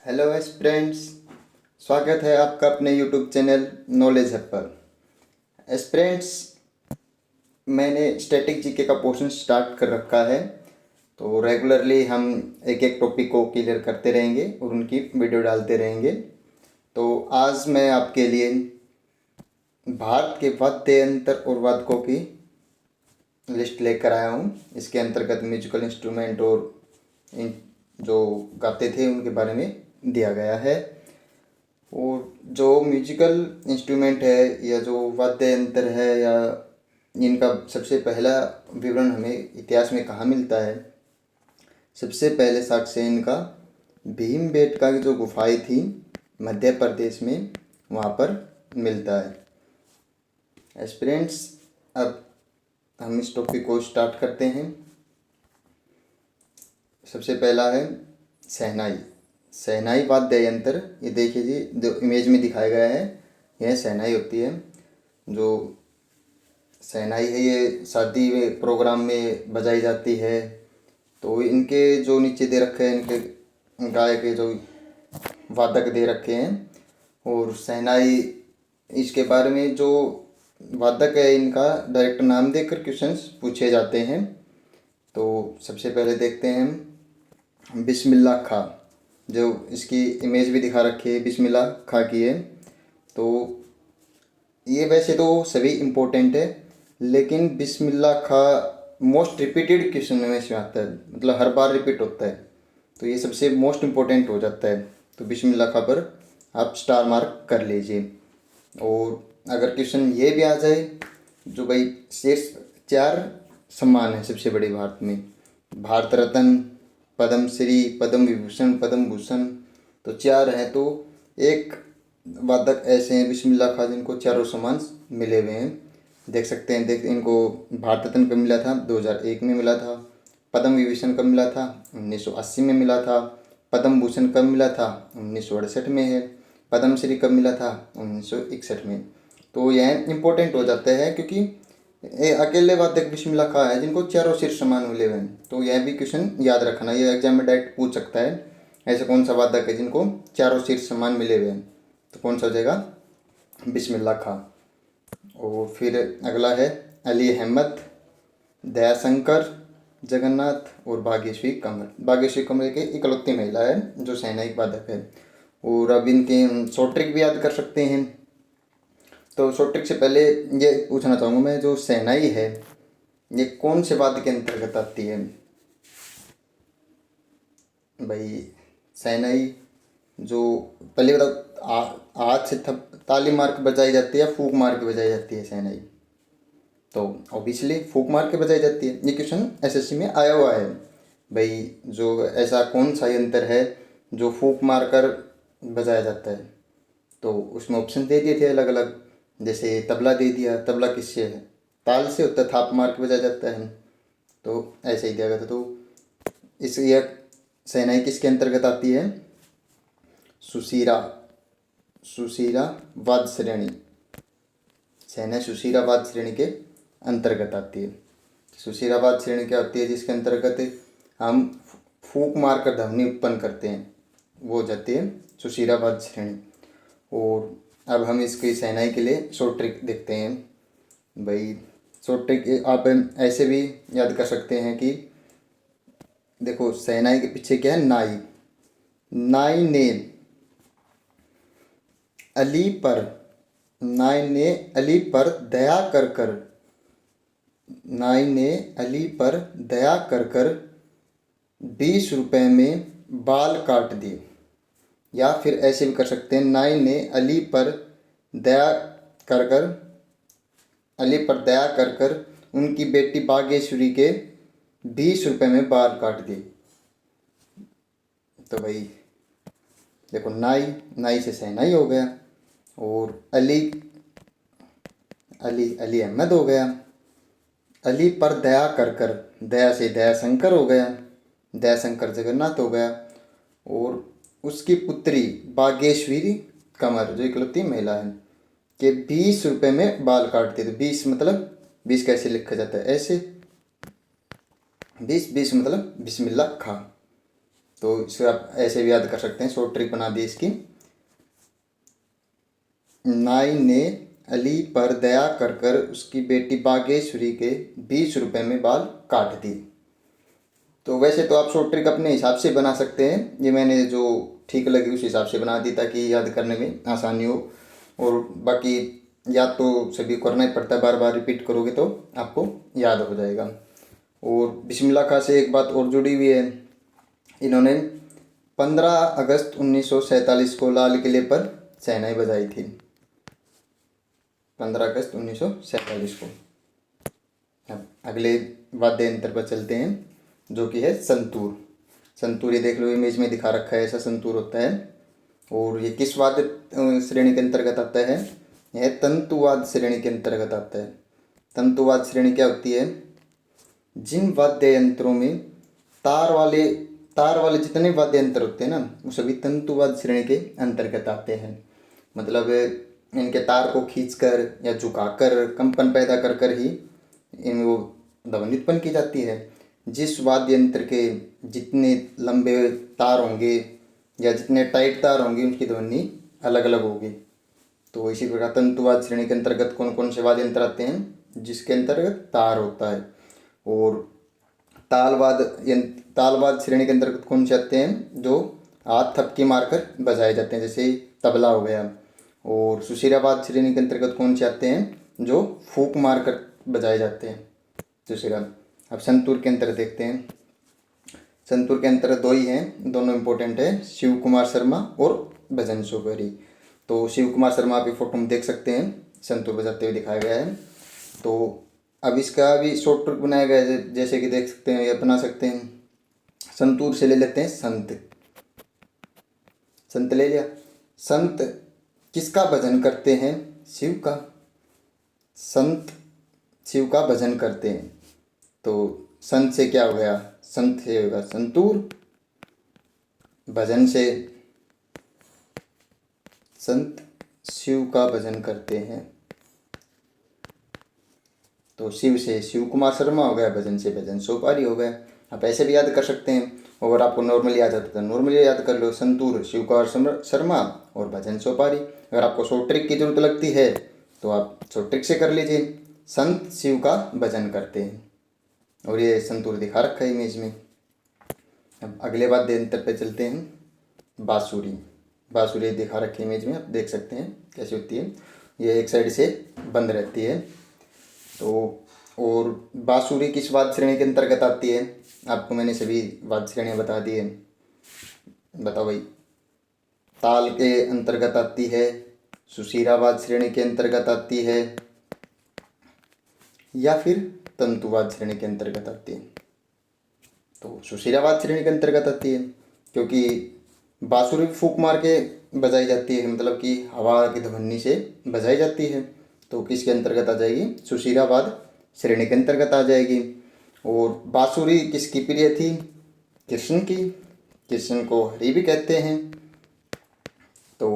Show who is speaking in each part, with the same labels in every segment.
Speaker 1: Hello friends, स्वागत है आपका अपने यूट्यूब चैनल नॉलेज हब पर। फ्रेंड्स, मैंने स्टैटिक जीके का पोर्शन स्टार्ट कर रखा है, तो रेगुलरली हम एक एक टॉपिक को क्लियर करते रहेंगे और उनकी वीडियो डालते रहेंगे। तो आज मैं आपके लिए भारत के वाद्य यंत्र और वादकों की लिस्ट लेकर आया हूँ। इसके अंतर्गत म्यूजिकल इंस्ट्रूमेंट और इन जो गाते थे उनके बारे में दिया गया है। और जो म्यूजिकल इंस्ट्रूमेंट है या जो वाद्य यंत्र है या इनका सबसे पहला विवरण हमें इतिहास में कहाँ मिलता है। सबसे पहले साक्ष्य इनका भीमबेटका की जो गुफाएं थी मध्य प्रदेश में, वहाँ पर मिलता है। एस्पिरेंट्स, अब हम इस टॉपिक को स्टार्ट करते हैं। सबसे पहला है शहनाई। शहनाई वाद्य यंत्र, ये देखिए जी, जो इमेज में दिखाया गया है यह शहनाई होती है। जो शहनाई है ये शादी में प्रोग्राम में बजाई जाती है। तो इनके जो नीचे दे रखे हैं, इनके गाय के जो वादक दे रखे हैं। और शहनाई, इसके बारे में जो वादक है इनका डायरेक्ट नाम देकर क्वेश्चंस पूछे जाते हैं। तो सबसे पहले देखते हैं हम बिस्मिल्लाह खां। जो इसकी इमेज भी दिखा रखी है बिस्मिल्लाह खां की है। तो ये वैसे तो सभी इम्पोर्टेंट है, लेकिन बिस्मिल्लाह खां मोस्ट रिपीटेड क्वेश्चन में से आता है, मतलब हर बार रिपीट होता है, तो ये सबसे मोस्ट इम्पोर्टेंट हो जाता है। तो बिस्मिल्लाह खां पर आप स्टार मार्क कर लीजिए। और अगर क्वेश्चन ये भी आ जाए, जो भाई शीर्ष 4 सम्मान है सबसे बड़े भारत में, भारत रत्न, पद्म श्री, पद्म विभूषण, पद्म भूषण, तो 4 हैं। तो एक वादक ऐसे हैं बिस्मिल्लाह खां जिनको चारों सम्मान मिले हुए हैं। देख सकते हैं, इनको भारत रत्न कब मिला था? 2001 में मिला था। पद्म विभूषण कब मिला था? 1980 में मिला था। पद्म भूषण कब मिला था? 1968 में है। पद्म श्री कब मिला था? 1961 में। तो यह इम्पोर्टेंट हो जाता है क्योंकि ये अकेले वादक बिस्मिल्लाह खां है जिनको चारों शीर्ष सम्मान मिले हुए हैं। तो यह भी क्वेश्चन याद रखना, ये एग्जाम में डायरेक्ट पूछ सकता है, ऐसा कौन सा वादक है जिनको चारों शीर्ष सम्मान मिले हुए हैं? तो कौन सा हो जाएगा? बिस्मिल्लाह खां। और फिर अगला है अली अहमद, दयाशंकर जगन्नाथ और भाग्यश्री कमल। भाग्यश्री कमल की इकलौती महिला है जो सैनिक वादक है। और अब इनके शॉर्ट ट्रिक भी याद कर सकते हैं। तो शॉर्ट ट्रिक से पहले ये पूछना चाहूँगा मैं, जो शहनाई है ये कौन से वाद्य के अंतर्गत आती है? भाई शहनाई जो पहले बताओ, हाथ से ताली मार के बजाई जाती है, फूक मार के बजाई जाती है शहनाई? तो ऑब्वियसली फूक मार के बजाई जाती है। ये क्वेश्चन एसएससी में आया हुआ है भाई, जो ऐसा कौन सा यंत्र है जो फूक मार कर बजाया जाता है? तो उसमें ऑप्शन दे दिए थे अलग अलग, जैसे तबला दे दिया। तबला किससे है? ताल से होता है, थाप मार के बजाया जाता है। तो ऐसे ही दिया गया था। तो इस यह शहनाई किसके अंतर्गत आती है? सुशीरा, सुशीरा वाद्य श्रेणी। शहनाई सुशीरा वाद्य श्रेणी के अंतर्गत आती है। सुशीरा वाद्य श्रेणी क्या होती है? जिसके अंतर्गत हम फूंक मार कर ध्वनि उत्पन्न करते हैं, वो हो जाती है सुशीरा वाद्य श्रेणी। और अब हम इसकी शहनाई के लिए शॉर्ट ट्रिक देखते हैं। भाई शॉर्ट ट्रिक आप ऐसे भी याद कर सकते हैं कि देखो, शहनाई के पीछे क्या है? नाई। नाई ने अली पर, नाई ने अली पर दया कर कर, नाई ने अली पर दया कर कर 20 रुपये में बाल काट दिए। या फिर ऐसे भी कर सकते हैं, नाई ने अली पर दया कर कर, अली पर दया कर कर उनकी बेटी भाग्यश्री के 20 रुपये में बाल काट दिए। तो भाई देखो, नाई, नाई से शहनाई हो गया। और अली, अली अली अहमद हो गया। अली पर दया कर कर, दया से दयाशंकर हो गया, दयाशंकर जगन्नाथ हो गया। और उसकी पुत्री भाग्यश्री कमर, जो इकलौती महिला है, के 20 रुपये में बाल काटते। तो 20 मतलब 20 कैसे लिखा जाता है? ऐसे 20, 20 मतलब बिस्मिल्लाह खां। तो इसे आप ऐसे भी याद कर सकते हैं, शॉर्ट ट्रिक बना दी इसकी। नाई ने अली पर दया कर कर उसकी बेटी बागेश्वरी के 20 रुपए में बाल काट दिए। तो वैसे तो आप शॉर्ट ट्रिक अपने हिसाब से बना सकते हैं, ये मैंने जो ठीक लगी उस हिसाब से बना दी ताकि याद करने में आसानी हो। और बाकी याद तो सभी करना ही पड़ता है, बार बार रिपीट करोगे तो आपको याद हो जाएगा। और बिस्मिल्लाह खां से एक बात और जुड़ी हुई है, इन्होंने 15 अगस्त 1947 को लाल किले पर शहनाई बजाई थी। 15 अगस्त 1947 को। अब अगले वाद्य यंत्र पर चलते हैं जो कि है संतूर। संतूर ये देख लो, इमेज में दिखा रखा है, ऐसा संतूर होता है। और ये किस वाद्य श्रेणी के अंतर्गत आता है? यह तंतुवाद श्रेणी के अंतर्गत आता है। तंतुवाद श्रेणी क्या होती है? जिन वाद्य यंत्रों में तार वाले जितने वाद्य यंत्र होते हैं ना, वो सभी तंतुवाद श्रेणी के अंतर्गत आते हैं। मतलब इनके तार को खींचकर या झुकाकर कंपन पैदा कर कर ही इन वो ध्वनि उत्पन्न की जाती है। जिस वाद्य यंत्र के जितने लंबे तार होंगे या जितने टाइट तार होंगे, उनकी ध्वनि अलग अलग होगी। तो इसी प्रकार तंतुवाद श्रेणी के अंतर्गत कौन कौन से वाद्य यंत्र आते हैं? जिसके अंतर्गत तार होता है। और तालवाद श्रेणी के अंतर्गत कौन से आते हैं? जो हाथ थपकी मारकर बजाए जाते हैं, जैसे तबला हो गया। और सुशीराबाद श्रेणी के अंतर्गत कौन से आते हैं? जो फूंक मारकर बजाए जाते हैं, सुशीरा। अब संतूर के अंतर देखते हैं। संतूर के अंतर दो ही हैं, दोनों इम्पोर्टेंट है, शिव कुमार शर्मा और भजन सोपारी। तो शिव कुमार शर्मा आप फोटो में देख सकते हैं, संतूर बजाते हुए दिखाया गया है। तो अब इसका भी शॉर्ट ट्रिक बनाया गया है, जैसे कि देख सकते हैं या बना सकते हैं। संतूर से ले लेते हैं संत। संत ले लिया। संत किसका भजन करते हैं? शिव का। संत शिव का भजन करते हैं। तो संत से क्या हो गया? संत से होगा संतूर। भजन से संत शिव का भजन करते हैं, तो शिव से शिव कुमार शर्मा हो गया, भजन से भजन सोपारी हो गया। आप ऐसे भी याद कर सकते हैं। अगर आपको नॉर्मली याद आता है तो नॉर्मली याद कर लो, संतूर शिव कुमार शर्मा और भजन सोपारी। अगर आपको शॉर्ट ट्रिक की जरूरत लगती है तो आप शॉर्ट ट्रिक से कर लीजिए। संत शिव का भजन करते हैं, और ये संतूर दिखा रखा है इमेज में। अब अगले वाद्य यंत्र पे चलते हैं, बांसुरी। बांसुरी दिखा रखी इमेज में, आप देख सकते हैं कैसी होती है। ये एक साइड से बंद रहती है। तो और बांसुरी किस वाद्य श्रेणी के अंतर्गत आती है? आपको मैंने सभी वाद्य श्रेणियाँ बता दी है, बताओ भाई। ताल के अंतर्गत आती है, सुशीरावाद श्रेणी के अंतर्गत आती है, या फिर तंतुवाद श्रेणी के अंतर्गत आती है? तो सुशीरावाद श्रेणी के अंतर्गत आती है, क्योंकि बांसुरी फूंक मार के बजाई जाती है, मतलब कि हवा की ध्वनि से बजाई जाती है। तो किसके अंतर्गत आ जाएगी? सुशीरावाद श्रेणी के अंतर्गत आ जाएगी। और बांसुरी किसकी प्रिय थी? कृष्ण की। कृष्ण को हरि भी कहते हैं। तो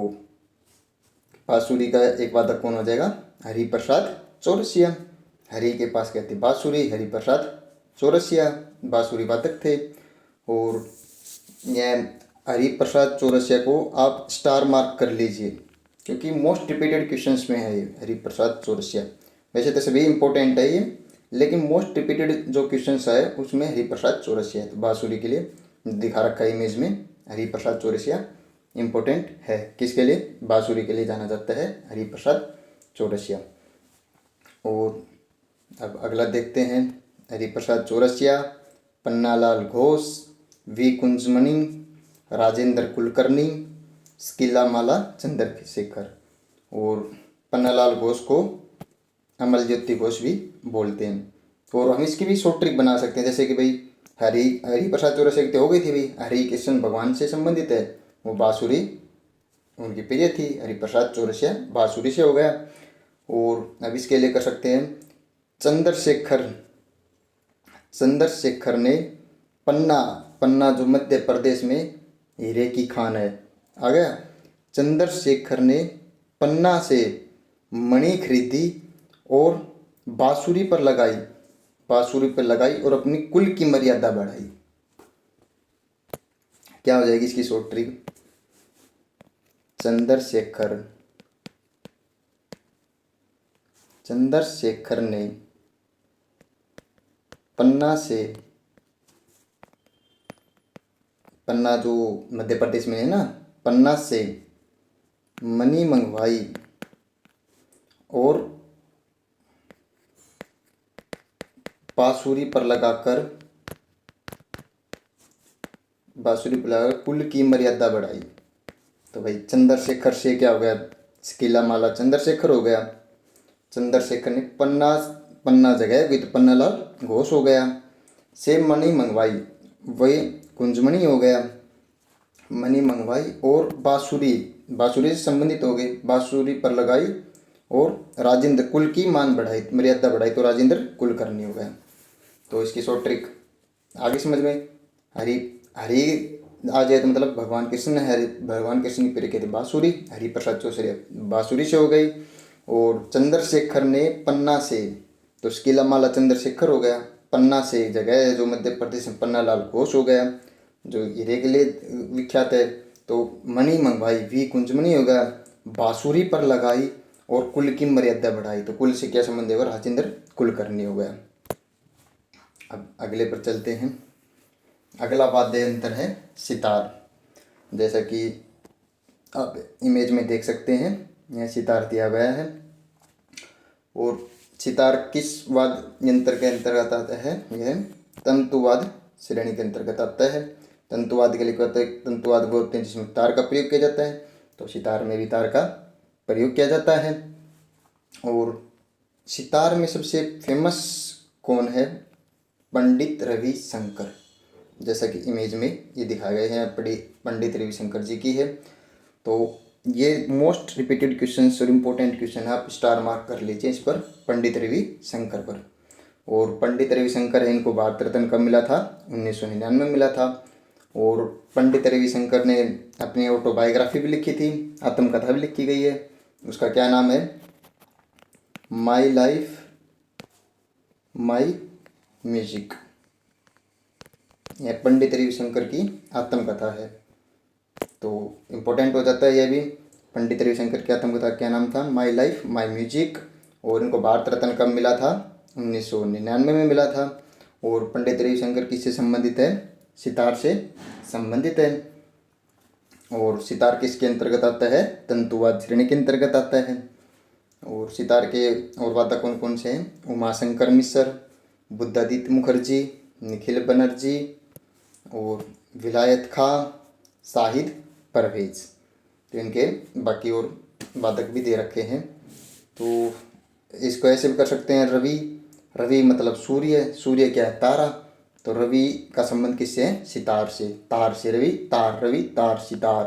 Speaker 1: बांसुरी का एक वादक कौन हो जाएगा? हरि प्रसाद चौरसिया। हरि के पास कहते बांसुरी, हरि प्रसाद चौरसिया बांसुरी वादक थे। और यह हरि प्रसाद चौरसिया को आप स्टार मार्क कर लीजिए, क्योंकि मोस्ट रिपीटेड क्वेश्चंस में है ये हरि प्रसाद चौरसिया। वैसे तो सभी इंपॉर्टेंट है ये, लेकिन मोस्ट रिपीटेड जो क्वेश्चंस है उसमें हरि प्रसाद चौरसिया है। तो बांसुरी के लिए दिखा रखा है इमेज में, हरि प्रसाद चौरसिया इम्पोर्टेंट है। किसके लिए? बांसुरी के लिए जाना जाता है हरि प्रसाद चौरसिया। और अब अगला देखते हैं, हरि प्रसाद चौरसिया, पन्नालाल घोष, वी कुंजमणि, राजेंद्र कुलकर्णी, स्किलामाला चंद्रशेखर। और पन्नालाल घोष को अमल ज्योति घोष भी बोलते हैं। और हम इसकी भी शॉर्ट ट्रिक बना सकते हैं, जैसे कि भाई हरि प्रसाद चौरसिया की हो गई थी भाई, हरि कृष्ण भगवान से संबंधित है, वो बांसुरी उनकी प्रिय थी, हरि प्रसाद चौरसिया बांसुरी से हो गया। और अब इसके लिए कर सकते हैं, चंद्रशेखर ने पन्ना जो मध्य प्रदेश में हीरे की खान है, आ गया। चंद्रशेखर ने पन्ना से मणि खरीदी और बांसुरी पर लगाई और अपनी कुल की मर्यादा बढ़ाई। क्या हो जाएगी इसकी शॉर्ट ट्रिक? चंद्रशेखर, चंद्रशेखर ने पन्ना से, पन्ना जो मध्य प्रदेश में है ना, पन्ना से मनी मंगवाई और बांसुरी पर लगाकर, बांसुरी पर लगाकर कुल की मर्यादा बढ़ाई। तो भाई चंद्रशेखर से क्या हो गया? स्किला माला चंद्रशेखर हो गया। चंद्रशेखर ने पन्ना, पन्ना जगह गई तो पन्नालाल घोष हो गया। से मणि मंगवाई, वही कुंजमणि हो गया। मणि मंगवाई और बांसुरी, बांसुरी से संबंधित हो गई, बांसुरी पर लगाई और राजेंद्र कुल की मान बढ़ाई, मर्यादा बढ़ाई, तो राजेंद्र कुलकर्णी हो गया। तो इसकी शॉर्ट ट्रिक आगे समझ में। हरि, हरि आ जाए तो मतलब भगवान कृष्ण ने, हरि भगवान कृष्ण की प्रिय कहते बांसुरी, हरि प्रसाद चौधरी बांसुरी से हो गई। और चंद्रशेखर ने पन्ना से, तो स्किला माला चंद्रशेखर हो गया। पन्ना से जगह है जो मध्य प्रदेश में, पन्नालाल घोष हो गया जो हीरे के लिए विख्यात है। तो मणि मंगवाई, वी कुंजमणि हो गया। बांसुरी पर लगाई और कुल की मर्यादा बढ़ाई, तो कुल से क्या संबंध होगा? राजेंद्र कुलकर्णी हो गया। अब अगले पर चलते हैं। अगला वाद्य यंत्र है सितार। जैसा कि आप इमेज में देख सकते हैं, यह सितार दिया गया है। और सितार किस वाद्य यंत्र के अंतर्गत आता है? यह तंतुवाद श्रेणी के अंतर्गत आता है। तंतुवाद के लिए कहते हैं, तंतुवाद बोलते हैं जिसमें तार का प्रयोग किया जाता है, तो सितार में भी तार का प्रयोग किया जाता है। और सितार में सबसे फेमस कौन है? पंडित रविशंकर। जैसा कि इमेज में ये दिखाए गए हैं, पंडित रविशंकर जी की है। तो ये मोस्ट रिपीटेड क्वेश्चन और इम्पोर्टेंट क्वेश्चन है, आप स्टार मार्क कर लीजिए इस पर, पंडित रविशंकर पर। और पंडित रविशंकर है, इनको भारत रत्न कब मिला था? 1999 में मिला था। और पंडित रविशंकर ने अपनी ऑटोबायोग्राफी भी लिखी थी, आत्मकथा भी लिखी गई है। उसका क्या नाम है? My life my music. यह पंडित रविशंकर की आत्मकथा है। तो इम्पोर्टेंट हो जाता है यह भी। पंडित रविशंकर की आत्मकथा क्या नाम था? My life my music. और इनको भारत रत्न कब मिला था? 1999 में मिला था। और पंडित रविशंकर किससे संबंधित है? सितार से संबंधित है। और सितार किसके अंतर्गत आता है? तंतुवाद श्रेणी के अंतर्गत आता है। और सितार के और वादक कौन कौन से हैं? उमाशंकर मिश्र, बुद्धादित्य मुखर्जी, निखिल बनर्जी और विलायत खां, शाहिद परवेज। तो इनके बाकी और वादक भी दे रखे हैं। तो इसको ऐसे भी कर सकते हैं, रवि, रवि मतलब सूर्य, सूर्य क्या है? तारा। तो रवि का संबंध किससे है? सितार से, तार से रवि, तार रवि, तार सितार।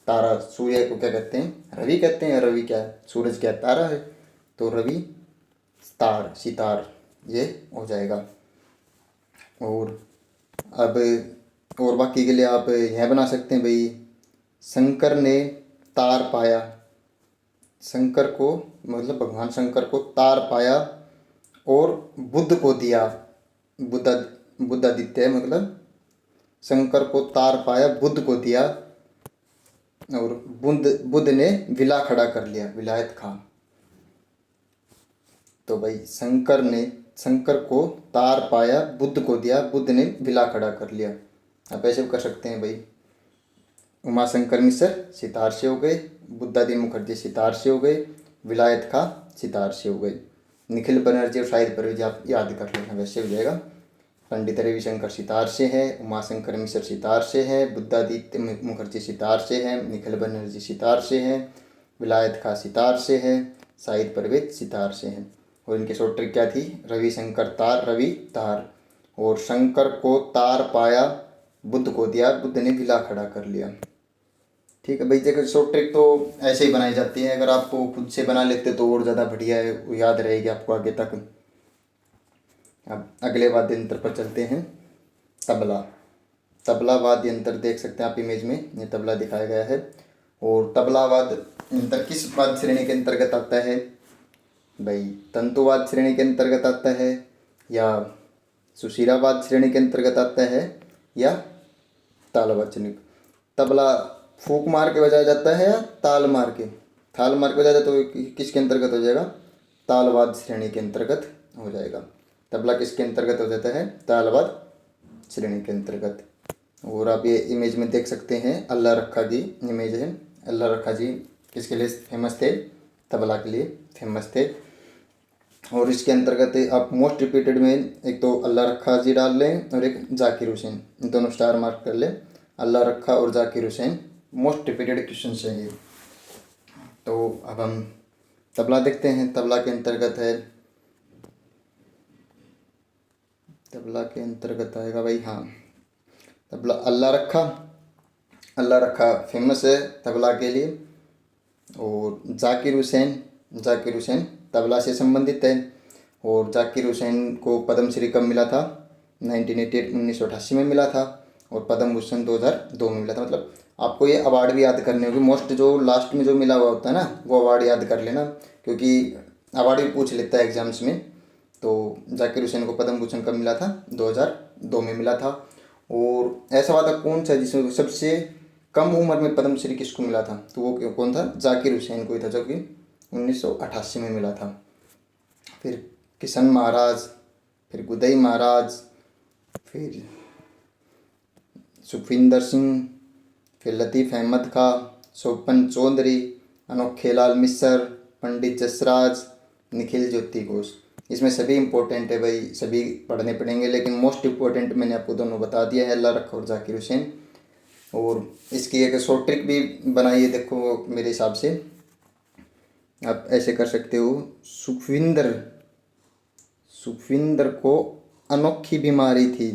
Speaker 1: तारा, सूर्य को क्या कहते हैं? रवि कहते हैं। रवि क्या है? सूरज क्या है? तारा है। तो रवि, तार, सितार, ये हो जाएगा। और अब और बाकी के लिए आप यह बना सकते हैं भाई, शंकर ने तार पाया। शंकर को मतलब भगवान शंकर को तार पाया और बुद्ध को दिया। बुद्धादित्य मतलब शंकर को तार पाया, बुद्ध को दिया। और बुद्ध ने विला खड़ा कर लिया, विलायत खां। तो भाई शंकर को तार पाया, बुद्ध को दिया, बुद्ध ने विला खड़ा कर लिया। आप ऐसे भी कर सकते हैं भाई, उमाशंकर मिश्र सितार से हो गए, बुद्धादित्य मुखर्जी सितार से हो गए, विलायत खां सितार से हो गए, निखिल बनर्जी और शाहिद परवेज आप याद कर लेना, वैसे हो जाएगा। पंडित रविशंकर सितार से है, उमाशंकर मिश्र सितार से है, बुद्धादित्य मुखर्जी सितार से है, निखिल बनर्जी सितार से है, विलायत खां सितार से है, शाहिद परवेज सितार से है। और इनकी शॉर्ट ट्रिक क्या थी? रविशंकर तार, रवि तार। और शंकर को तार पाया, बुद्ध को दिया, बुद्ध ने विला खड़ा कर लिया। ठीक है भाई, जगह शॉर्ट ट्रिक तो ऐसे ही बनाई जाती है, अगर आपको खुद से बना लेते तो और ज़्यादा बढ़िया है, वो याद रहेगी आपको आगे तक। अब अगले वाद्य यंत्र पर चलते हैं, तबला। तबला वाद्य यंत्र देख सकते हैं आप इमेज में, ये तबला दिखाया गया है। और तबला वाद्य यंत्र किस वाद्य श्रेणी के अंतर्गत आता है भाई? तंतुवाद श्रेणी के अंतर्गत आता है, या सुशिरावाद श्रेणी के अंतर्गत आता है, या तालवाद श्रेणी? तबला फूंक मार के बजाया जाता है या ताल मार के? ताल मार के बजाया जाता है तो किसके अंतर्गत हो जाएगा? तालवाद श्रेणी के अंतर्गत हो जाएगा। तबला किसके अंतर्गत हो जाता है? तालवाद श्रेणी के अंतर्गत। और आप ये इमेज में देख सकते हैं, अल्लाह रखा की इमेज है। अल्लाह रखा जी किसके लिए फेमस थे? तबला के लिए फेमस थे। और इसके अंतर्गत आप मोस्ट रिपीटेड में एक तो अल्लाह रखा जी डाल लें और एक जाकिर हुसैन, इन दोनों स्टार मार्क कर लें। अल्लाह रखा और Zakir Hussain most repeated question है ये। तो अब हम तबला देखते हैं। तबला के अंतर्गत है, तबला के अंतर्गत आएगा भाई, हाँ, तबला अल्लाह रखा। अल्लाह रखा फेमस है तबला के लिए। और जाकिर हुसैन, जाकिर हुसैन तबला से संबंधित है। और जाकिर हुसैन को पद्मश्री कब मिला था? 1988 1988 में मिला था। और पद्म भूषण 2002 में मिला था। मतलब आपको ये अवार्ड भी याद करने होंगे। मोस्ट जो लास्ट में जो मिला हुआ होता है ना, वो अवार्ड याद कर लेना, क्योंकि अवार्ड भी पूछ लेता है एग्जाम्स में। तो जाकिर हुसैन को पद्म भूषण कब मिला था? 2002 में मिला था। और ऐसा वादा कौन सा जिसमें सबसे कम उम्र में पद्मश्री किसको मिला था? तो वो कौन था? जाकिर हुसैन को ही था, जो कि 1988 में मिला था। फिर किशन महाराज, फिर गुदई महाराज, फिर सुखविंदर सिंह, फिर लतीफ़ अहमद खां, सोपन चौधरी, अनोखे लाल मिश्र, पंडित जसराज, निखिल ज्योति घोष। इसमें सभी इम्पोर्टेंट है भाई, सभी पढ़ने पड़ेंगे, लेकिन मोस्ट इम्पोर्टेंट मैंने आपको दोनों बता दिया है, अल्लाह रखा और जाकिर हुसैन। और इसकी एक शॉर्ट ट्रिक भी बनाई है, देखो मेरे हिसाब से आप ऐसे कर सकते हो। सुखविंदर, सुखविंदर को अनोखी बीमारी थी,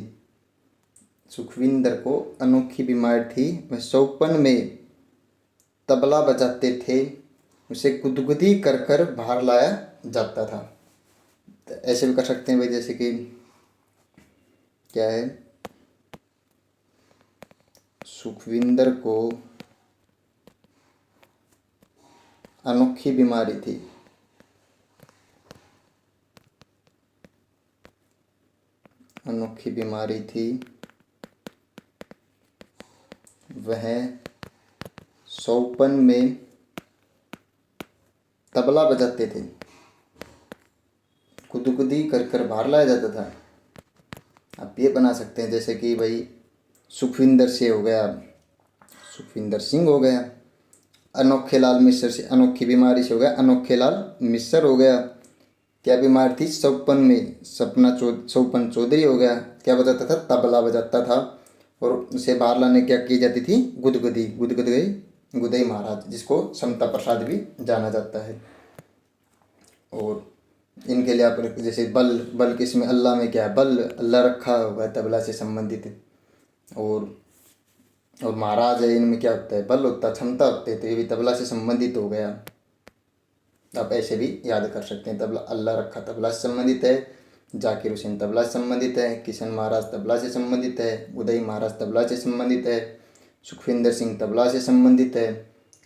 Speaker 1: सुखविंदर को अनोखी बीमारी थी, वह शौपन में तबला बजाते थे, उसे गुदगुदी कर कर बाहर लाया जाता था। तो ऐसे भी कर सकते हैं भाई, जैसे कि क्या है, सुखविंदर को अनोखी बीमारी थी, अनोखी बीमारी थी, वह शौपन में तबला बजाते थे, गुदगुदी कर कर बाहर लाया जाता था। आप ये बना सकते हैं, जैसे कि भाई सुखविंदर से हो गया, सुखविंदर सिंह हो गया। अनोखे लाल मिश्र से, अनोखी बीमारी से हो गया अनोखे लाल मिश्र हो गया। क्या बीमारी थी? शौपन में शौपन चौधरी हो गया। क्या बजाता था? तबला बजाता था। और उसे बाहर लाने क्या की जाती थी? गुदगुदी, गुदगुदी गुदई महाराज, जिसको समता प्रसाद भी जाना जाता है। और इनके लिए आप जैसे बल, बल किसमें? अल्लाह में क्या है? बल अल्लाह रखा होगा, तबला से संबंधित है। और महाराज है, इनमें क्या होता है? बल होता है, क्षमता होती है, तो ये भी तबला से संबंधित हो गया। आप ऐसे भी याद कर सकते हैं। तबला अल्लाह रखा तबला से संबंधित है, जाकिर हुसैन तबला से संबंधित है, किशन महाराज तबला से संबंधित है, उदय महाराज तबला से संबंधित है, सुखविंदर सिंह तबला से संबंधित है,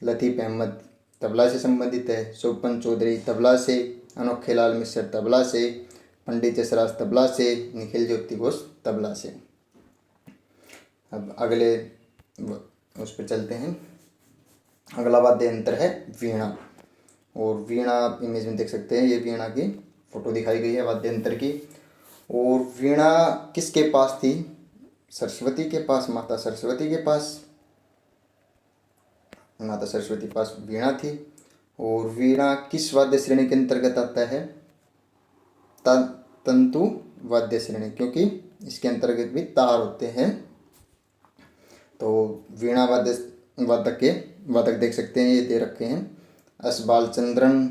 Speaker 1: लतीफ़ अहमद तबला से संबंधित है, शोपन चौधरी तबला से, अनोखे लाल मिश्र तबला से, पंडित जसराज तबला से, निखिल ज्योति घोष तबला से। अब अगले उस पर चलते हैं। अगला वाद्य यंत्र है वीणा। और वीणा आप इमेज में देख सकते हैं, ये वीणा की फोटो दिखाई गई है वाद्य यंत्र की। और वीणा किसके पास थी? सरस्वती के पास, माता सरस्वती के पास, माता सरस्वती के पास वीणा थी। और वीणा किस वाद्य श्रेणी के अंतर्गत आता है? तंतु वाद्य श्रेणी, क्योंकि इसके अंतर्गत भी तार होते हैं। तो वीणा वादक के वादक देख सकते हैं, ये दे रखे हैं, एस बालचंद्रन,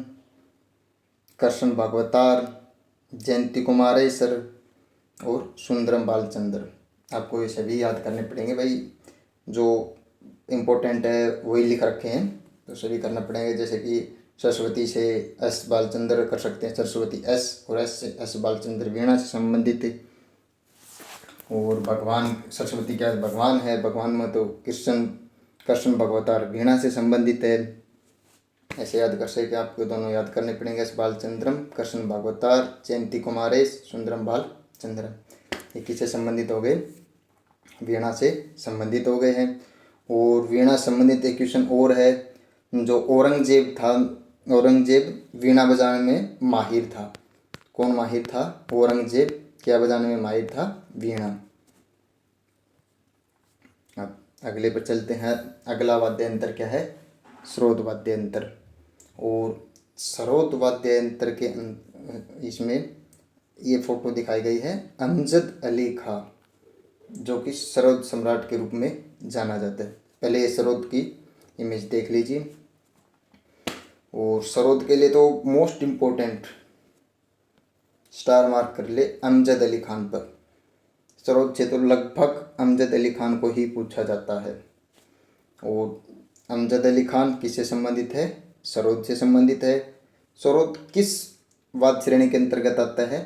Speaker 1: कृष्ण भागवतार, जयंती कुमारेश्वर और सुंदरम बालचंद्र। आपको ये सभी याद करने पड़ेंगे भाई, जो इम्पोर्टेंट है वही लिख रखे हैं, तो सभी करना पड़ेंगे। जैसे कि सरस्वती से एस बालचंद्र कर सकते हैं, सरस्वती एस, और एस से एस बालचंद्र वीणा से संबंधित है। और भगवान सरस्वती क्या भगवान है, भगवान में तो कृष्ण भगवतार वीणा से संबंधित है। ऐसे याद कर सकते, आपको दोनों याद करने पड़ेंगे, एस बालचंद्रम, कृष्ण भागवतार, जयंती कुमारेश, सुंदरम बालचंद्र। ये किससे संबंधित हो गए? वीणा से संबंधित हो गए हैं। और वीणा संबंधित एक क्वेश्चन और है, जो औरंगजेब था, औरंगजेब वीणा बजाने में माहिर था। कौन माहिर था? औरंगजेब क्या बजाने में माहिर था? वीणा। अब अगले पर चलते हैं। अगला वाद्य यंत्र क्या है? स्रोत वाद्य यंत्र। और स्रोत वाद्य यंत्र के इसमें ये फोटो दिखाई गई है अमजद अली खां, जो कि सरोद सम्राट के रूप में जाना जाता है। पहले ये सरोद की इमेज देख लीजिए। और सरोद के लिए तो मोस्ट इम्पोर्टेंट स्टार मार्क कर ले अमजद अली खान पर। सरोद से तो लगभग अमजद अली खान को ही पूछा जाता है। और अमजद अली खान किससे संबंधित है? सरोद से संबंधित है। सरोद किस वाद्य श्रेणी के अंतर्गत आता है?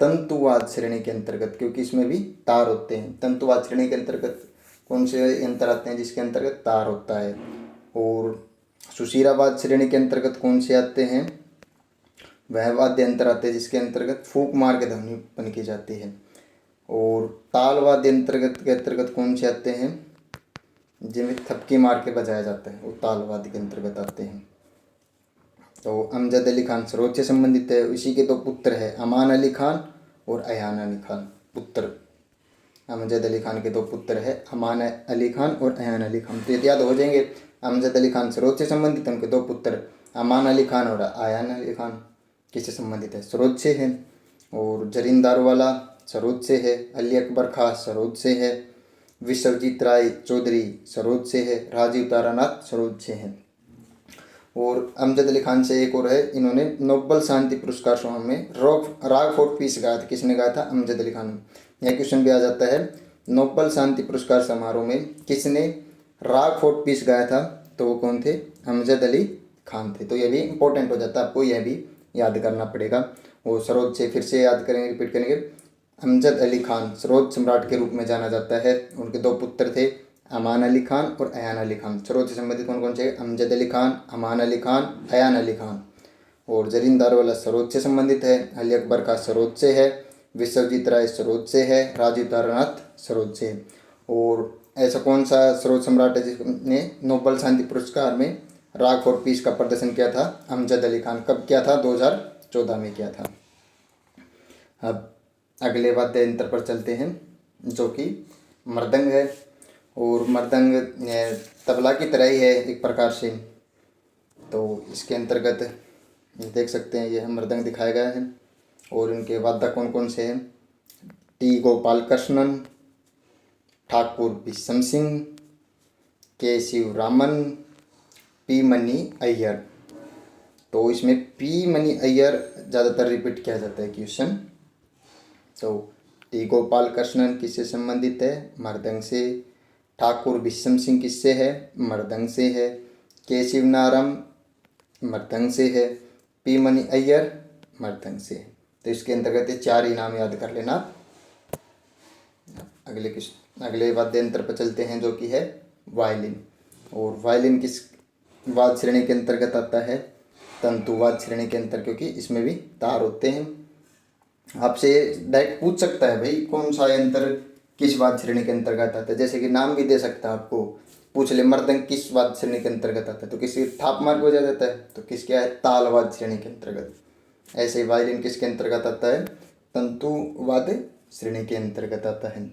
Speaker 1: तंतुवाद श्रेणी के अंतर्गत, क्योंकि इसमें भी तार होते हैं। तंतुवाद श्रेणी के अंतर्गत कौन से यंत्र आते हैं? जिसके अंतर्गत तार होता है। और सुशीरावाद श्रेणी के अंतर्गत कौन से आते हैं? वह वाद्य यंत्र आते हैं जिसके अंतर्गत फूंक मार के ध्वनि उत्पन्न की जाती है। और ताल वाद्य अंतर्गत के अंतर्गत कौन से आते हैं? जिनमें थपकी मार के बजाया जाता है, वो ताल वाद्य के अंतर्गत आते हैं। तो अमजद अली खान सरोद से संबंधित है। इसी के दो पुत्र हैं, अमान अली खान और अयान अली खान। पुत्र अमजद अली खान के दो पुत्र हैं, अमान अली खान और अयान अली खान। तो याद हो जाएंगे, अमजद अली खान सरोद से संबंधित है, उनके दो पुत्र अमान अली खान और अयान अली खान किससे संबंधित है? सरोद से है। और जरीन दारूवाला सरोद से है, अली अकबर खां सरोद से है, विश्वजीत राय चौधरी सरोद से है, राजीव तारानाथ सरोद से है। और अमजद अली खान से एक और है, इन्होंने नोबेल शांति पुरस्कार समारोह में राग फोर्ट पीस गाया था। किसने गाया था? अमजद अली खान। यह क्वेश्चन भी आ जाता है, नोबेल शांति पुरस्कार समारोह में किसने राग फोर्ट पीस गाया था? तो वो कौन थे? अमजद अली खान थे। तो यह भी इंपॉर्टेंट हो जाता है, आपको यह भी याद करना पड़ेगा। और सरोद से फिर से याद करेंगे, रिपीट करेंगे। अमजद अली खान सरोद सम्राट के रूप में जाना जाता है। उनके दो पुत्र थे, अमान अली खान और अयान अली खान। सरोद से संबंधित कौन कौन से? अमजद अली खान, अमान अली खान, अयान अली खान। और जरीन दारूवाला सरोद से संबंधित है, अली अकबर खां सरोद से है, विश्वजीत राय सरोद से है, राजीव तारानाथ सरोद से है। और ऐसा कौन सा सरोद सम्राट है जिसने नोबेल शांति पुरस्कार में राग फॉर पीस का प्रदर्शन किया था? अमजद अली खान। कब किया था? 2014 में किया था। अब अगले वाद्य यंत्र पर चलते हैं, जो कि मृदंग है। और मृदंग तबला की तरह ही है एक प्रकार से। तो इसके अंतर्गत देख सकते हैं, यह मृदंग दिखाया गया है। और इनके वादक कौन कौन से हैं? टी गोपाल कृष्णन, ठाकुर विशम सिंह, के शिवरामन, पी मनी अय्यर। तो इसमें पी मनी अय्यर ज़्यादातर रिपीट किया जाता है क्वेश्चन। तो टी गोपाल कृष्णन किससे संबंधित है? मृदंग से। ठाकुर विशम सिंह किससे है? मृदंग से है। के शिवनाराम मृदंग से है। पी मनी अय्यर मृदंग से है। तो इसके अंतर्गत ये चार ही नाम याद कर लेना। अगले वाद्य यंत्र पर चलते हैं, जो कि है वायलिन। और वायलिन किस वाद्य श्रेणी के अंतर्गत आता है? तंतुवाद श्रेणी के अंतर्गत, क्योंकि इसमें भी तार होते हैं। आपसे डायरेक्ट पूछ सकता है, भाई कौन सा यंत्र किस वाद्य श्रेणी के अंतर्गत आता है। जैसे कि नाम भी दे सकता है, आपको पूछ ले मृदंग किस वाद्य श्रेणी के अंतर्गत आता है, तो किसी थाप मार के बजा देता है, तो किस क्या है? तालवाद्य श्रेणी के अंतर्गत। ऐसे ही वायलिन किसके अंतर्गत आता है? तंतुवाद्य श्रेणी के अंतर्गत आता है।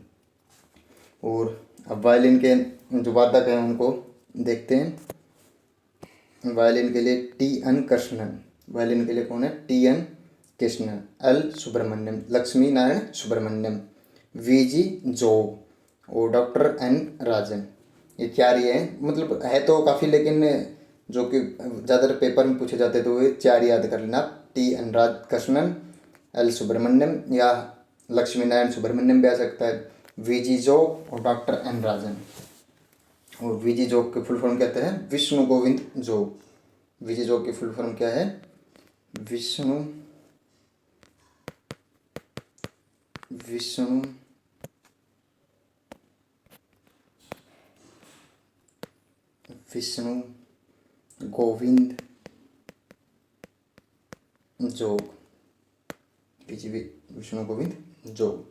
Speaker 1: और अब वायलिन के जो वादक हैं उनको देखते हैं। वायलिन के लिए टी एन कृष्णन। वायलिन के लिए कौन है? T N Krishnan. L Subramaniam, Lakshmi Narayan Subramaniam, V G Jog और डॉक्टर एन राजन। ये चार ही है, मतलब है तो काफ़ी, लेकिन जो कि ज़्यादातर पेपर में पूछे जाते तो ये चार याद कर लेना। T N Krishnan, L Subramaniam या लक्ष्मी नारायण सुब्रमण्यम भी आ सकता है, वी जी जोग और डॉक्टर एन राजन। और वी जी जोग की फुल फॉर्म कहते हैं विष्णु गोविंद जोग। वी जी जोग की फुल फॉर्म क्या है? विष्णु गोविंद जोग। विष्णु गोविंद जोग।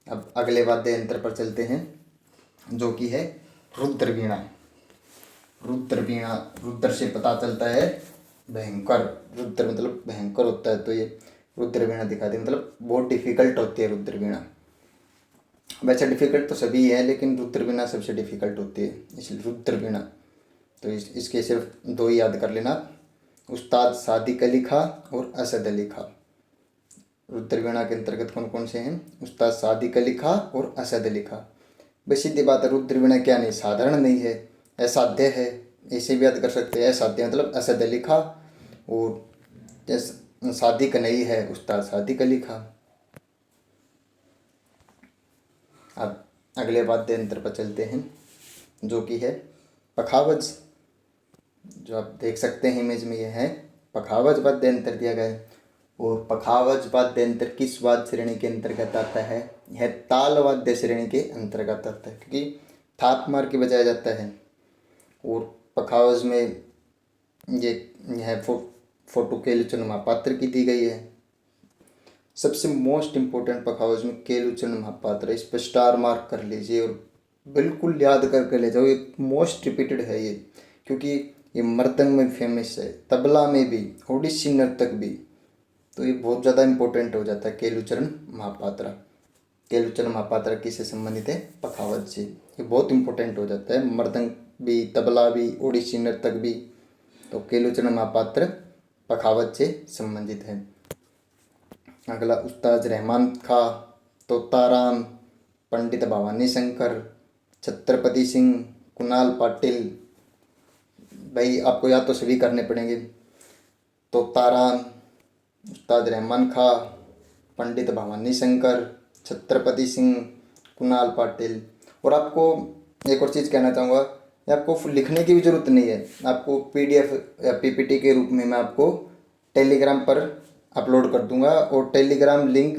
Speaker 1: अब अगले वाद्य यंत्र पर चलते हैं, जो कि है रुद्र वीणा। रुद्र वीणा, रुद्र से पता चलता है भयंकर, रुद्र मतलब भयंकर होता है, तो ये रुद्र वीणा दिखाती है, मतलब बहुत डिफिकल्ट होती है रुद्र वीणा। वैसे डिफिकल्ट तो सभी है, लेकिन रुद्र वीणा सबसे डिफिकल्ट होती है, इसलिए रुद्र वीणा। तो इसके सिर्फ दो ही याद कर लेना, उस्ताद सादिक अली खां और असद अली खां। रुद्र वीणा के अंतर्गत कौन कौन से हैं? उस्ताद सादिक अली खां और असद अली खां। बस सीधी बात है, रुद्र वीणा क्या नहीं, साधारण नहीं है, असाध्य है, ऐसे भी याद कर सकते हैं। असाध्य मतलब असद अली खां, और सादिक नहीं है, उस्ताद सादिक अली खां। अब अगले वाद्य यंत्र पर चलते हैं, जो कि है पखावज। जो आप देख सकते हैं इमेज में, यह है पखावज वाद्य यंत्र दिया गया है। और पखावज वाद्य यंत्र किस वाद्य श्रेणी के अंतर्गत आता है? यह ताल वाद्य श्रेणी के अंतर्गत आता है, क्योंकि थाप मार के बजाया जाता है। और पखावज में ये यह फोटो केलुचरण महापात्र की दी गई है। सबसे मोस्ट इम्पोर्टेंट पखावज में केलुचरण महापात्र, इस पर स्टार मार्क कर लीजिए और बिल्कुल याद करके ले जाओ, ये मोस्ट रिपीटेड है ये, क्योंकि ये मृदंग में फेमस है, तबला में भी, ओडिसी नर्तक भी, तो ये बहुत ज़्यादा इम्पोर्टेंट हो जाता है केलुचरण महापात्र। केलुचरण महापात्र किससे संबंधित है? पखावज से। ये बहुत इम्पोर्टेंट हो जाता है, मृदंग भी, तबला भी, ओडिसी नर्तक भी, तो केलुचरण महापात्र पखावज से संबंधित है। अगला उस्ताद रहमान खां, तोताराम, पंडित भवानी शंकर, छत्रपति सिंह, कुणाल पाटिल। भाई आपको याद तो सभी करने पड़ेंगे, तोताराम, उस्ताद रहमान खां, पंडित भवानी शंकर, छत्रपति सिंह, कुणाल पाटिल। और आपको एक और चीज़ कहना चाहूँगा, आपको लिखने की भी ज़रूरत नहीं है, आपको PDF या PPT के रूप में मैं आपको टेलीग्राम पर अपलोड कर दूंगा, और टेलीग्राम लिंक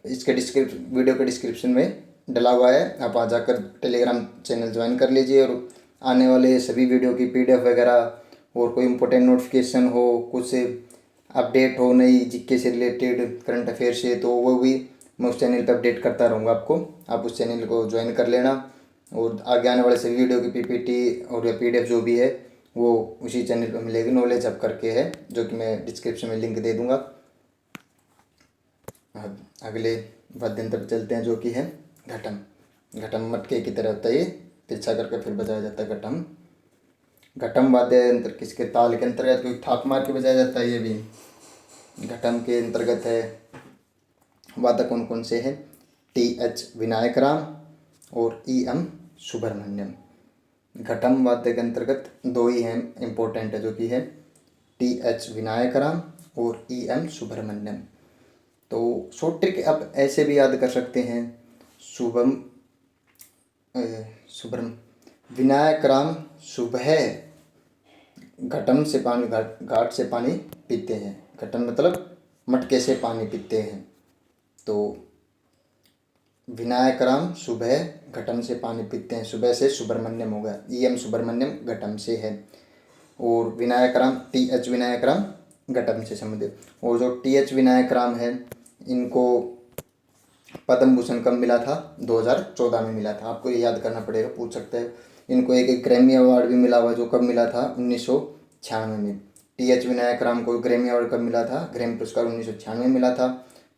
Speaker 1: इसके वीडियो के डिस्क्रिप्शन में डला हुआ है, आप वहाँ जाकर टेलीग्राम चैनल ज्वाइन कर लीजिए। और आने वाले सभी वीडियो की PDF वगैरह, और कोई इम्पोर्टेंट नोटिफिकेशन हो, कुछ अपडेट हो नई जीके से रिलेटेड, करंट अफेयर से, तो वो भी मैं उस चैनल पर अपडेट करता रहूँगा आपको, आप उस चैनल को ज्वाइन कर लेना। और आगे आने वाले सभी वीडियो की PPT और PDF जो भी है वो उसी चैनल पर मिलेगी, नॉलेज अप करके है, जो कि मैं डिस्क्रिप्शन में लिंक दे दूँगा। अब अगले वाद्य यंत्र पर चलते हैं, जो कि है घटम। घटम मटके की तरह होता है, ये तिरछा करके फिर बजाया जाता है घटम। घटम वाद्य यंत्र किसके ताल के अंतर्गत? क्योंकि थाप मार के बजाया जाता है, ये भी घटम के अंतर्गत है। वादक कौन कौन से हैं? TH विनायक राम और EM सुब्रमण्यम। घटम वाद्य के अंतर्गत दो ही हैं इम्पोर्टेंट है, जो कि है TH विनायक राम और EM सुब्रमण्यम। तो शॉर्ट ट्रिक आप ऐसे भी याद कर सकते हैं, सुब्रम विनायक राम सुबह घटम से पानी, घाट से पानी पीते हैं। घटम मतलब मटके से पानी पीते हैं, तो विनायक राम सुबह घटम से पानी पीते हैं, सुबह से सुब्रमण्यम हो गया, EM सुब्रमण्यम घटम से है। और विनायक राम, TH विनायक राम घटम से संबंधित। और जो TH विनायक राम है, इनको पद्म भूषण कब मिला था? 2014 में मिला था। आपको ये याद करना पड़ेगा, पूछ सकते हैं। इनको एक ग्रैमी अवार्ड भी मिला हुआ, जो कब मिला था? 1996 में। TH विनायक राम को ग्रैमी अवार्ड कब मिला था? ग्रैमी पुरस्कार 1996 में मिला था।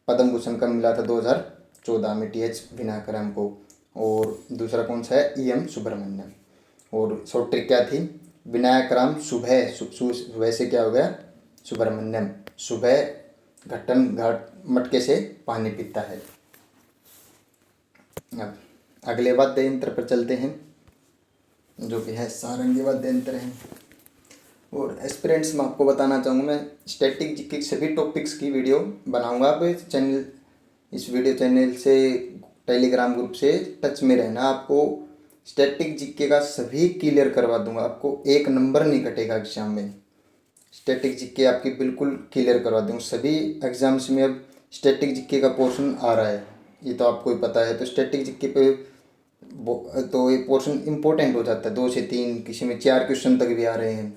Speaker 1: पद्म भूषण कब मिला था? 2014 में TH विनायक राम को। और दूसरा कौन सा है? EM सुब्रमण्यम। और शॉर्ट ट्रिक क्या थी? विनायक राम सुबह, सुबह से क्या हो गया? सुब्रमण्यम सुबह घटम घाट मटके से पानी पीता है। अब अगले वाद्य यंत्र पर चलते हैं, जो कि है सारंगी वाद्य यंत्र है। और एस्पिरेंट्स में आपको बताना चाहूँगा, मैं स्टैटिक जीके सभी टॉपिक्स की वीडियो बनाऊंगा। आप इस वीडियो चैनल से, टेलीग्राम ग्रुप से टच में रहना, आपको स्टैटिक जीके का सभी क्लियर करवा दूंगा, आपको एक नंबर नहीं कटेगा एग्जाम में। स्टैटिक जीके आपकी बिल्कुल क्लियर करवा दूँगा। सभी एग्जाम्स में अब स्टैटिक जीके का पोर्शन आ रहा है, ये तो आपको ही पता है। तो स्टैटिक जीके पे तो ये पोर्शन इम्पोर्टेंट हो जाता है, 2 से 3, किसी में 4 क्वेश्चन तक भी आ रहे हैं,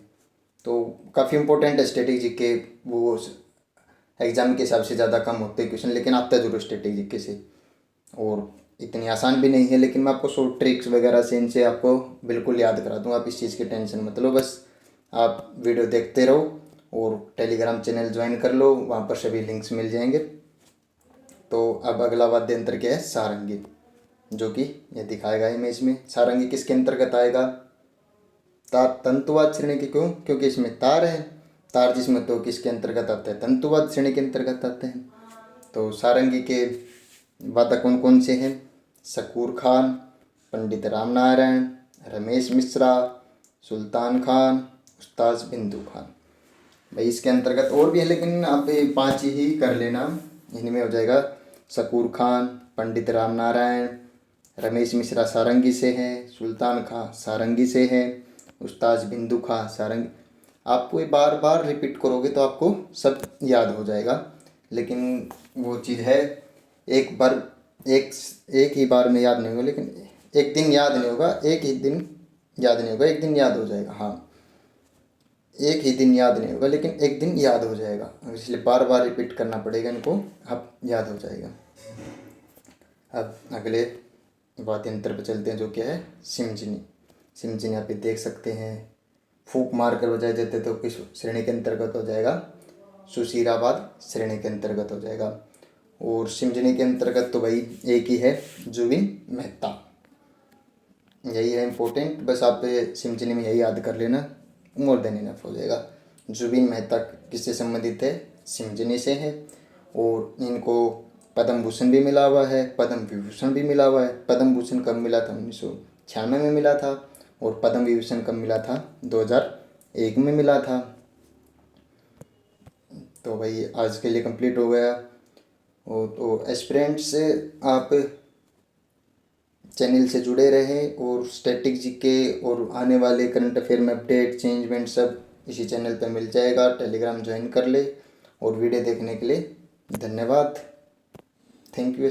Speaker 1: तो काफ़ी इंपॉर्टेंट है स्टैटिक जीके। वो एग्जाम के हिसाब से ज़्यादा कम होते हैं क्वेश्चन, लेकिन आता है जरूर स्टैटिक जीके से। और इतनी आसान भी नहीं है, लेकिन मैं आपको शॉर्ट ट्रिक्स वगैरह से इनसे आपको बिल्कुल याद करा दूँ। आप इस चीज़ की टेंशन मत लो, बस आप वीडियो देखते रहो और टेलीग्राम चैनल ज्वाइन कर लो, वहाँ पर सभी लिंक्स मिल जाएंगे। तो अब अगला वाद्य यंत्र क्या है? सारंगी, जो कि ये दिखाएगा इमेज में। सारंगी किसके अंतर्गत आएगा? तार तंतुवाद श्रेणी के। क्यों? क्योंकि इसमें तार है। तार जिसमें तो किसके अंतर्गत आता है? तंतुवाद श्रेणी के अंतर्गत आते हैं। तो सारंगी के वादक कौन कौन से हैं? शकूर खान, पंडित राम नारायण, रमेश मिश्रा, सुल्तान खान, उस्ताद बिंदु खान। भाई इसके अंतर्गत और भी है, लेकिन आप ये 5 ही कर लेना, इनमें हो जाएगा। शकूर खान, पंडित राम नारायण, रमेश मिश्रा सारंगी से हैं, सुल्तान खां सारंगी से हैं, उस्ताद बिंदु खां सारंगी। आपको ये बार बार रिपीट करोगे तो आपको सब याद हो जाएगा, लेकिन वो चीज़ है, एक बार एक ही बार में याद नहीं होगा, लेकिन एक दिन याद नहीं होगा, एक ही दिन याद नहीं होगा, एक दिन याद हो जाएगा। हाँ, एक ही दिन याद नहीं होगा, लेकिन एक दिन याद हो जाएगा, इसलिए बार बार रिपीट करना पड़ेगा इनको, अब याद हो जाएगा। अब अगले वाद्य यंत्र पर चलते हैं, जो क्या है? सिमजनी। सिमजनी आप देख सकते हैं, फूंक मार कर बजाए जाते तो किस श्रेणी के अंतर्गत हो जाएगा? सुशीराबाद श्रेणी के अंतर्गत हो जाएगा। और सिमजनी के अंतर्गत तो भाई एक ही है, जुबिन मेहता। यही है इम्पोर्टेंट, बस आप सिमजनी में यही याद कर लेना, मोर देन इनफ हो जाएगा। जुबिन मेहता किससे संबंधित है? सिमजनी से है। और इनको पद्म भूषण भी मिला हुआ है, पद्म विभूषण भी मिला हुआ है। पद्म भूषण कब मिला था? 1996 में मिला था। और पद्म विभूषण कब मिला था? 2001 में मिला था। तो भाई आज के लिए कंप्लीट हो गया। और तो एस्पिरेंट्स आप चैनल से जुड़े रहें, और स्टैटिक जीके और आने वाले करंट अफेयर में अपडेट चेंजमेंट सब इसी चैनल पर मिल जाएगा। टेलीग्राम ज्वाइन कर ले। और वीडियो देखने के लिए धन्यवाद। Thank you.